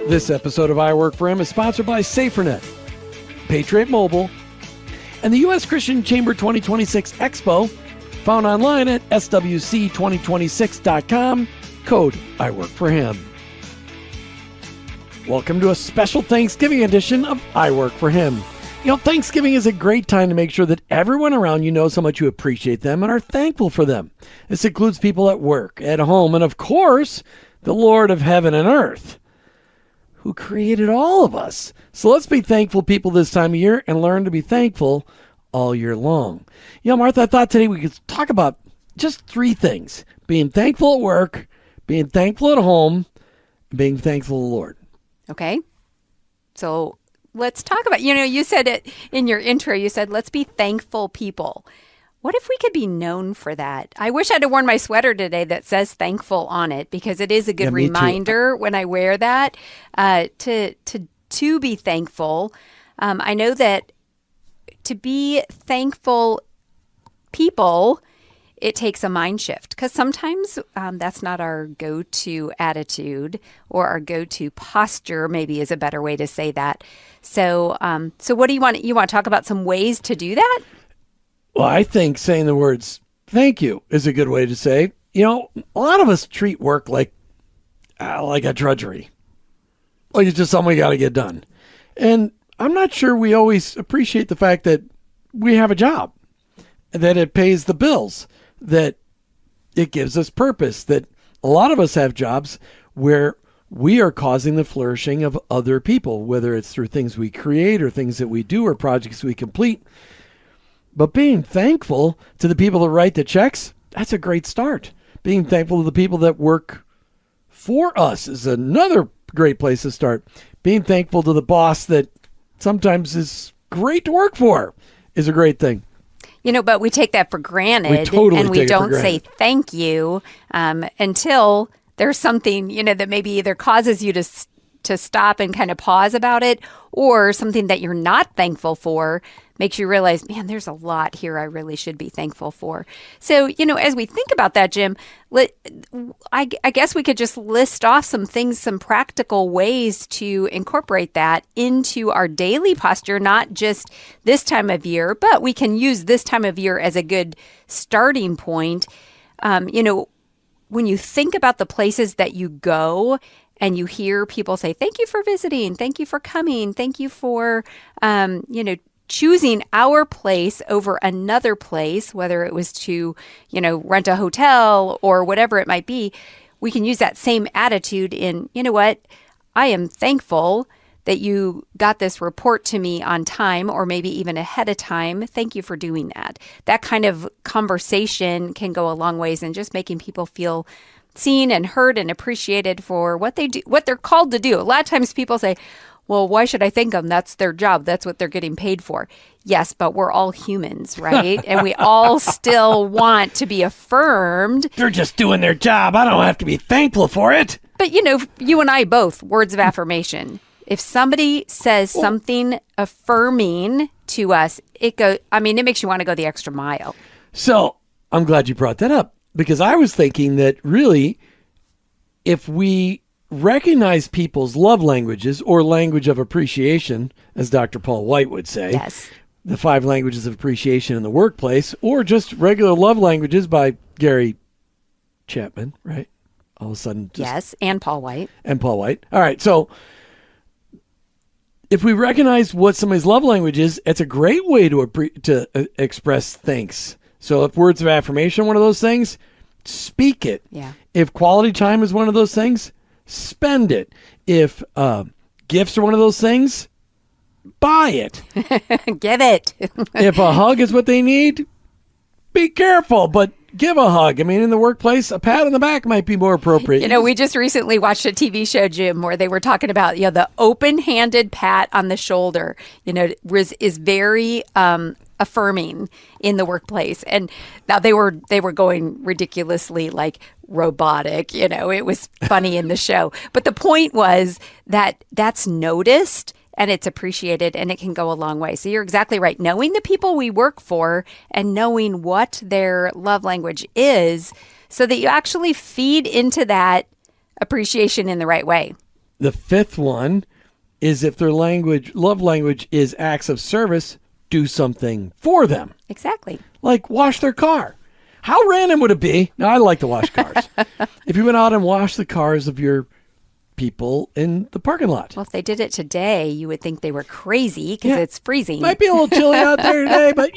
This episode of I Work For Him is sponsored by SaferNet, Patriot Mobile, and the U.S. Christian Chamber 2026 Expo, found online at swc2026.com, code I Work For Him. Welcome to a special Thanksgiving edition of I Work For Him. You know, Thanksgiving is a great time to make sure that everyone around you knows how much you appreciate them and are thankful for them. This includes people at work, at home, and of course, the Lord of heaven and earth, who created all of us. So let's be thankful people this time of year and learn to be thankful all year long. You know, Martha, I thought today we could talk about just three things: being thankful at work, being thankful at home, and being thankful to the Lord. Okay. So let's talk about, you said it in your intro, you said, let's be thankful people. What if we could be known for that? I wish I'd have worn my sweater today that says thankful on it, because it is a good reminder when I wear that to be thankful. I know that to be thankful people, it takes a mind shift, because sometimes that's not our go-to attitude, or our go-to posture, maybe is a better way to say that. So what do you want? You want to talk about some ways to do that? Well, I think saying the words thank you is a good way to say. You know, a lot of us treat work like a drudgery. Like it's just something we got to get done. And I'm not sure we always appreciate the fact that we have a job, that it pays the bills, that it gives us purpose, that a lot of us have jobs where we are causing the flourishing of other people, whether it's through things we create or things that we do or projects we complete. But being thankful to the people that write the checks, that's a great start. Being thankful to the people that work for us is another great place to start. Being thankful to the boss that sometimes is great to work for is a great thing. You know, but we take that for granted, and we don't say thank you until there's something, that maybe either causes you to stop and kind of pause about it, or something that you're not thankful for makes you realize, man, there's a lot here I really should be thankful for. So, as we think about that, Jim, I guess we could just list off some things, some practical ways to incorporate that into our daily posture, not just this time of year, but we can use this time of year as a good starting point. When you think about the places that you go and you hear people say, thank you for visiting, thank you for coming, thank you for, choosing our place over another place, whether it was to, rent a hotel or whatever it might be, we can use that same attitude in, I am thankful that you got this report to me on time, or maybe even ahead of time. Thank you for doing that. That kind of conversation can go a long ways in just making people feel seen and heard and appreciated for what they do, what they're called to do. A lot of times people say, well, why should I thank them? That's their job. That's what they're getting paid for. Yes, but we're all humans, right? And we all still want to be affirmed. They're just doing their job. I don't have to be thankful for it. But, you and I both, words of affirmation. If somebody says something affirming to us, it makes you want to go the extra mile. So I'm glad you brought that up, because I was thinking that really, if we recognize people's love languages, or language of appreciation, as Dr. Paul White would say. Yes. The 5 languages of appreciation in the workplace, or just regular love languages by Gary Chapman, right? All of a sudden. Yes, and Paul White. All right, so if we recognize what somebody's love language is, it's a great way to express thanks. So if words of affirmation are one of those things, speak it. Yeah. If quality time is one of those things, spend it. If gifts are one of those things, buy it. Give it. If a hug is what they need, be careful, but give a hug. I mean, in the workplace, a pat on the back might be more appropriate. We just recently watched a TV show, Jim, where they were talking about, the open-handed pat on the shoulder, is very affirming in the workplace. And now they were going ridiculously like robotic, it was funny in the show. But the point was that that's noticed and it's appreciated, and it can go a long way. So you're exactly right. Knowing the people we work for and knowing what their love language is, so that you actually feed into that appreciation in the right way. The fifth one is if their love language is acts of service, do something for them. Exactly. Like wash their car. How random would it be? Now, I like to wash cars. If you went out and washed the cars of your people in the parking lot. Well, if they did it today, you would think they were crazy because it's freezing. Might be a little chilly out there today, but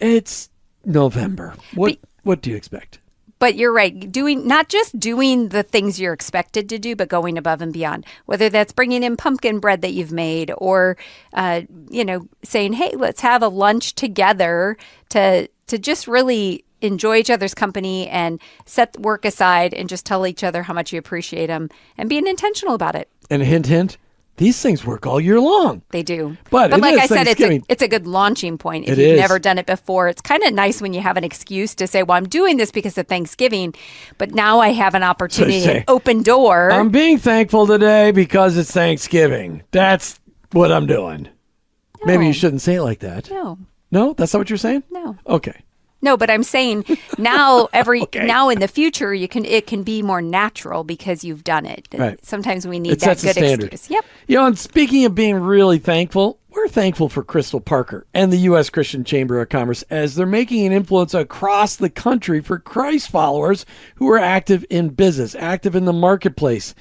it's November. What do you expect? But you're right. Not just doing the things you're expected to do, but going above and beyond. Whether that's bringing in pumpkin bread that you've made, or saying, "Hey, let's have a lunch together," to just really enjoy each other's company and set work aside and just tell each other how much you appreciate them and being intentional about it. And hint, hint. These things work all year long. They do. But like I said, it's a good launching point. If you've never done it before, it's kind of nice when you have an excuse to say, well, I'm doing this because of Thanksgiving, but now I have an opportunity, an open door. I'm being thankful today because it's Thanksgiving. That's what I'm doing. No. Maybe you shouldn't say it like that. No. No? That's not what you're saying? No. Okay. No, but I'm saying now now in the future it can be more natural because you've done it. Right. Sometimes we need that good excuse. Yep. And speaking of being really thankful, we're thankful for Crystal Parker and the U.S. Christian Chamber of Commerce as they're making an influence across the country for Christ followers who are active in business, active in the marketplace.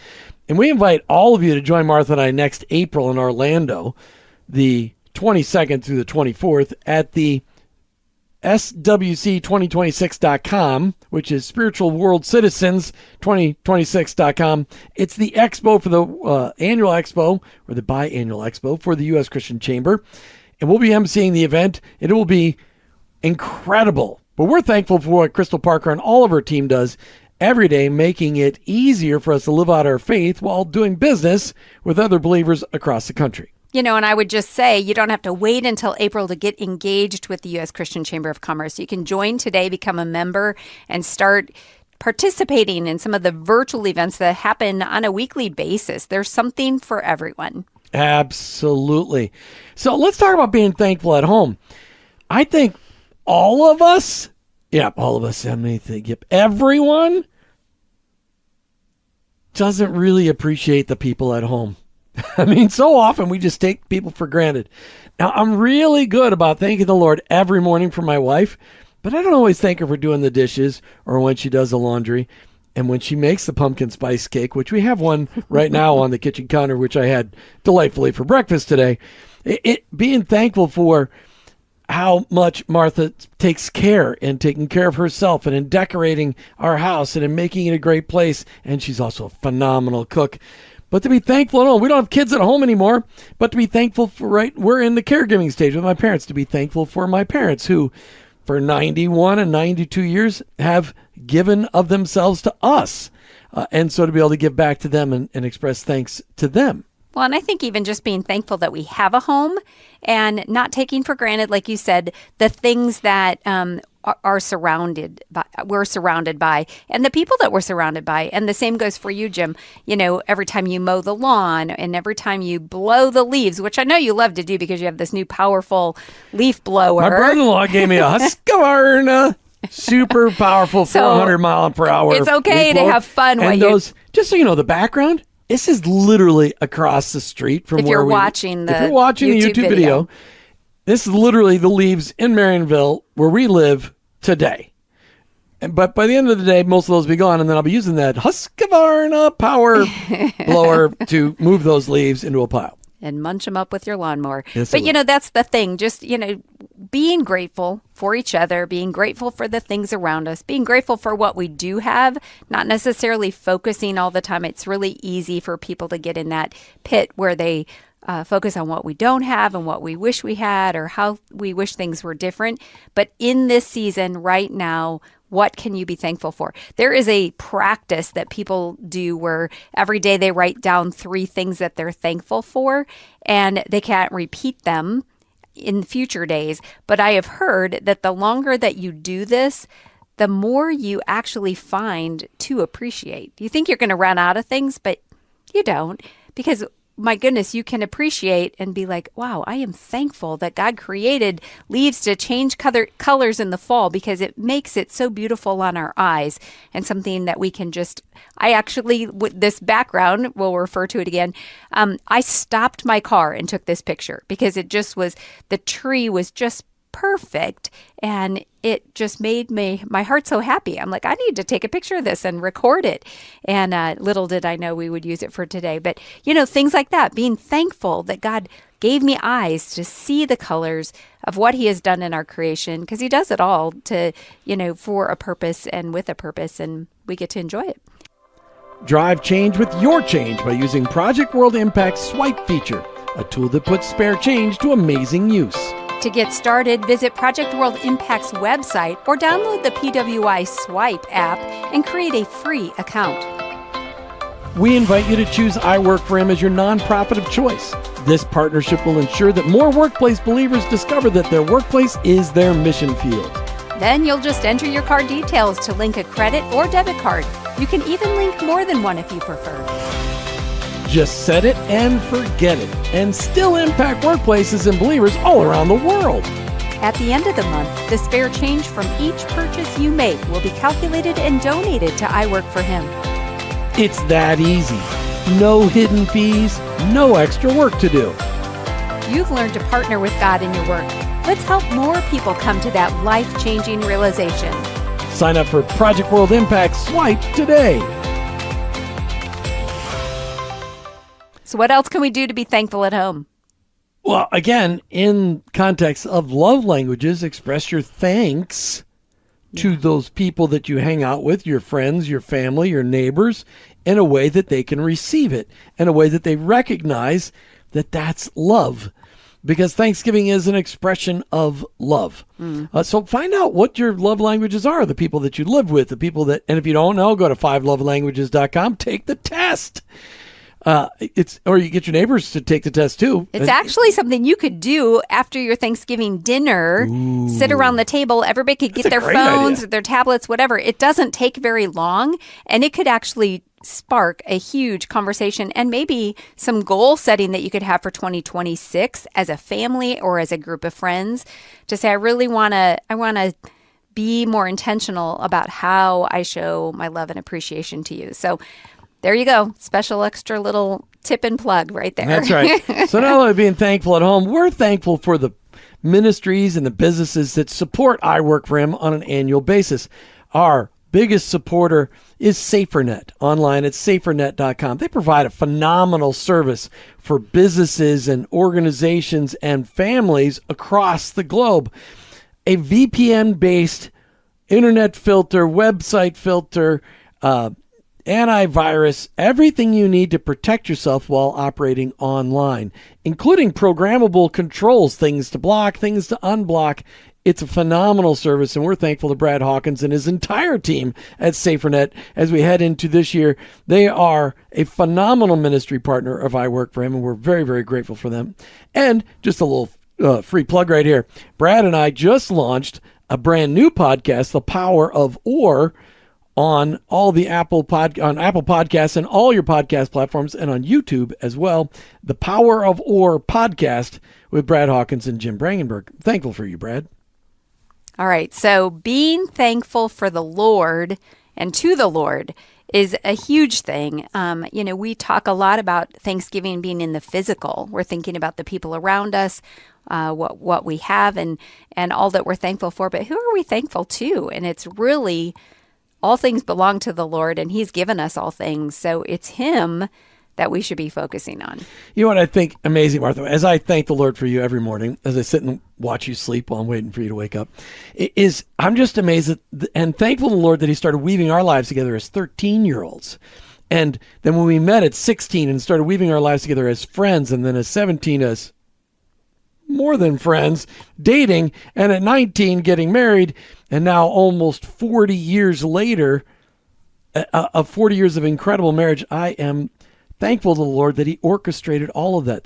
And we invite all of you to join Martha and I next April in Orlando, the 22nd through the 24th at the SWC2026.com, which is Spiritual World Citizens 2026.com. It's the expo for the annual expo, or the biannual expo for the U.S. Christian Chamber. And we'll be emceeing the event. It will be incredible. But we're thankful for what Crystal Parker and all of her team does every day, making it easier for us to live out our faith while doing business with other believers across the country. And I would just say you don't have to wait until April to get engaged with the U.S. Christian Chamber of Commerce. You can join today, become a member, and start participating in some of the virtual events that happen on a weekly basis. There's something for everyone. Absolutely. So let's talk about being thankful at home. I think all of us, everyone doesn't really appreciate the people at home. I mean, so often we just take people for granted. Now, I'm really good about thanking the Lord every morning for my wife, but I don't always thank her for doing the dishes or when she does the laundry and when she makes the pumpkin spice cake, which we have one right now on the kitchen counter, which I had delightfully for breakfast today. Being thankful for how much Martha takes care in taking care of herself and in decorating our house and in making it a great place. And she's also a phenomenal cook. But to be thankful, we don't have kids at home anymore, but to be thankful for, we're in the caregiving stage with my parents, to be thankful for my parents who, for 91 and 92 years, have given of themselves to us. And so to be able to give back to them and express thanks to them. Well, and I think even just being thankful that we have a home and not taking for granted, like you said, the things that we're surrounded by, and the people that we're surrounded by. And the same goes for you, Jim. Every time you mow the lawn and every time you blow the leaves, which I know you love to do because you have this new powerful leaf blower. My brother-in-law gave me a Husqvarna, super powerful 400 mile per hour. It's okay to have fun. And just so you know, the background, this is literally across the street from if where you're watching the YouTube video. This is literally the leaves in Marionville where we live today. But by the end of the day, most of those will be gone, and then I'll be using that Husqvarna power blower to move those leaves into a pile. And munch them up with your lawnmower. Yes, but, that's the thing. Just, being grateful for each other, being grateful for the things around us, being grateful for what we do have, not necessarily focusing all the time. It's really easy for people to get in that pit where they focus on what we don't have and what we wish we had or how we wish things were different. But in this season right now, what can you be thankful for? There is a practice that people do where every day they write down 3 things that they're thankful for, and they can't repeat them in future days. But I have heard that the longer that you do this, the more you actually find to appreciate. You think you're going to run out of things, but you don't, because my goodness, you can appreciate and be like, wow, I am thankful that God created leaves to change colors in the fall, because it makes it so beautiful on our eyes, and something that we can just, I actually, with this background, we'll refer to it again. I stopped my car and took this picture because it just was, the tree was just perfect, and it just made my heart so happy. I'm like, I need to take a picture of this and record it. And little did I know we would use it for today. But, things like that, being thankful that God gave me eyes to see the colors of what he has done in our creation, because he does it all to, for a purpose and with a purpose, and we get to enjoy it. Drive change with your change by using Project World Impact's Swipe feature, a tool that puts spare change to amazing use. To get started, visit Project World Impact's website or download the PWI Swipe app and create a free account. We invite you to choose I Work for Him as your nonprofit of choice. This partnership will ensure that more workplace believers discover that their workplace is their mission field. Then you'll just enter your card details to link a credit or debit card. You can even link more than one if you prefer. Just set it and forget it, and still impact workplaces and believers all around the world. At the end of the month, the spare change from each purchase you make will be calculated and donated to I Work for Him. It's that easy. No hidden fees, no extra work to do. You've learned to partner with God in your work. Let's help more people come to that life-changing realization. Sign up for Project World Impact Swipe today. So what else can we do to be thankful at home? Well, again, in context of love languages, express your thanks to those people that you hang out with, your friends, your family, your neighbors, in a way that they can receive it, in a way that they recognize that that's love. Because Thanksgiving is an expression of love. So find out what your love languages are, the people that you live with, the people that, and if you don't know, go to 5lovelanguages.com, take the test. Or you get your neighbors to take the test too. It's actually something you could do after your Thanksgiving dinner. Ooh. Sit around the table. Everybody could get their phones, their tablets, whatever. It doesn't take very long, and it could actually spark a huge conversation and maybe some goal setting that you could have for 2026 as a family or as a group of friends, to say, I want to be more intentional about how I show my love and appreciation to you. So there you go. Special extra little tip and plug right there. That's right. So not only being thankful at home, we're thankful for the ministries and the businesses that support I Work for Him on an annual basis. Our biggest supporter is SaferNet, online at safernet.com. They provide a phenomenal service for businesses and organizations and families across the globe. A VPN-based internet filter, website filter, antivirus, everything you need to protect yourself while operating online, including programmable controls, things to block, things to unblock. It's a phenomenal service, and we're thankful to Brad Hawkins and his entire team at SaferNet as we head into this year. They are a phenomenal ministry partner of I Work for Him, and we're very, very grateful for them. And just a little free plug right here. Brad and I just launched a brand new podcast, The Power of Or, on all the Apple Podcasts and all your podcast platforms, and on YouTube as well. The Power of Or podcast with Brad Hawkins and Jim Brangenberg. Thankful for you, Brad. All right. So being thankful for the Lord and to the Lord is a huge thing. We talk a lot about Thanksgiving being in the physical. We're thinking about the people around us, what we have, and all that we're thankful for. But who are we thankful to? And it's really, all things belong to the Lord, and He's given us all things. So it's Him that we should be focusing on. You know what I think amazing, Martha, as I thank the Lord for you every morning, as I sit and watch you sleep while I'm waiting for you to wake up, is I'm just amazed and thankful to the Lord that He started weaving our lives together as 13-year-olds. And then when we met at 16 and started weaving our lives together as friends, and then at 17 as more than friends, dating, and at 19 getting married, and now almost 40 years later, 40 years of incredible marriage, I am thankful to the Lord that He orchestrated all of that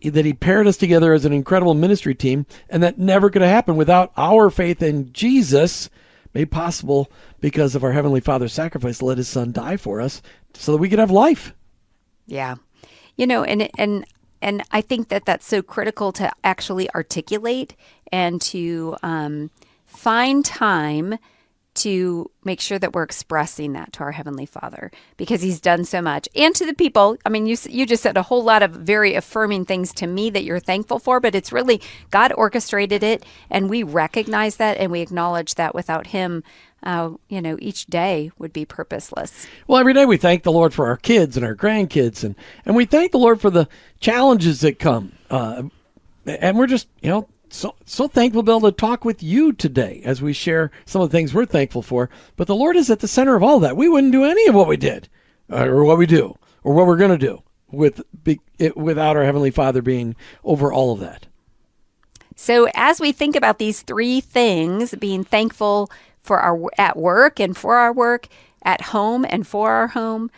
He paired us together as an incredible ministry team, and that never could have happened without our faith in Jesus, made possible because of our Heavenly Father's sacrifice to let His Son die for us so that we could have life. Yeah. And I think that that's so critical to actually articulate and to find time to make sure that we're expressing that to our Heavenly Father, because He's done so much. And to the people, I mean, you just said a whole lot of very affirming things to me that you're thankful for, but it's really God orchestrated it, and we recognize that and we acknowledge that without Him, each day would be purposeless. Well, every day we thank the Lord for our kids and our grandkids, and we thank the Lord for the challenges that come. And we're just, so thankful to be able to talk with you today as we share some of the things we're thankful for. But the Lord is at the center of all that. We wouldn't do any of what we did or what we do or what we're going to do without our Heavenly Father being over all of that. So as we think about these three things, being thankful for our at work and for our work, at home and for our home,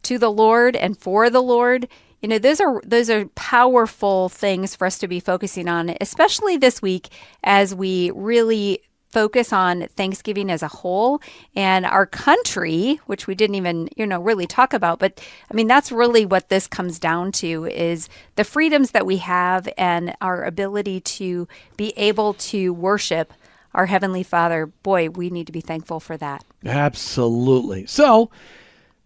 to the Lord and for the Lord, those are powerful things for us to be focusing on, especially this week as we really focus on Thanksgiving as a whole and our country, which we didn't even, really talk about. But I mean, that's really what this comes down to, is the freedoms that we have and our ability to be able to worship our Heavenly Father. Boy, we need to be thankful for that. Absolutely. So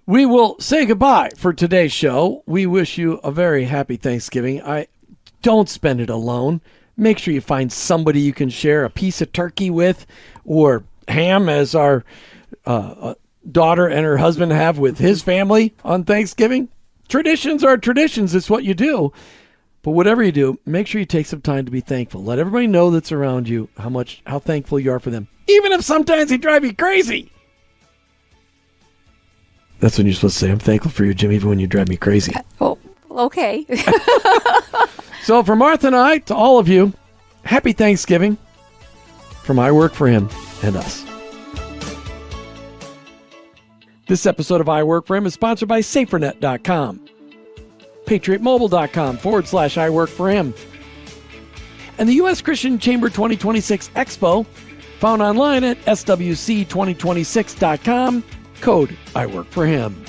we will say goodbye for today's show. We wish you a very happy Thanksgiving. Don't spend it alone. Make sure you find somebody you can share a piece of turkey with, or ham, as our daughter and her husband have with his family on Thanksgiving. Traditions are traditions. It's what you do. But whatever you do, make sure you take some time to be thankful. Let everybody know that's around you how thankful you are for them, even if sometimes they drive you crazy. That's when you're supposed to say, I'm thankful for you, Jim, even when you drive me crazy. Oh, okay. So from Martha and I to all of you, happy Thanksgiving from I Work for Him and us. This episode of I Work for Him is sponsored by SaferNet.com, PatriotMobile.com/I Work for Him, and the U.S. Christian Chamber 2026 Expo, found online at swc2026.com, code I Work for Him.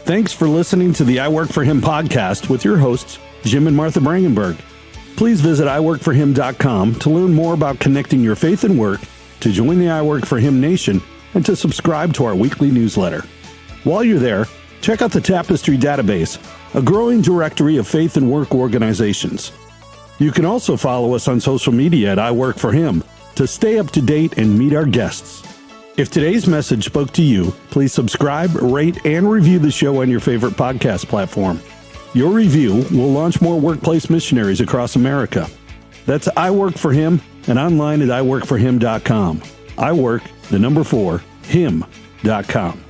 Thanks for listening to the I Work for Him podcast with your hosts, Jim and Martha Brangenberg. Please visit iworkforhim.com to learn more about connecting your faith and work, to join the I Work for Him Nation, and to subscribe to our weekly newsletter. While you're there, check out the Tapestry database, a growing directory of faith and work organizations. You can also follow us on social media at I Work for Him to stay up to date and meet our guests. If today's message spoke to you, please subscribe, rate, and review the show on your favorite podcast platform. Your review will launch more workplace missionaries across America. That's I Work for Him, and online at iworkforhim.com. I work, 4, him.com.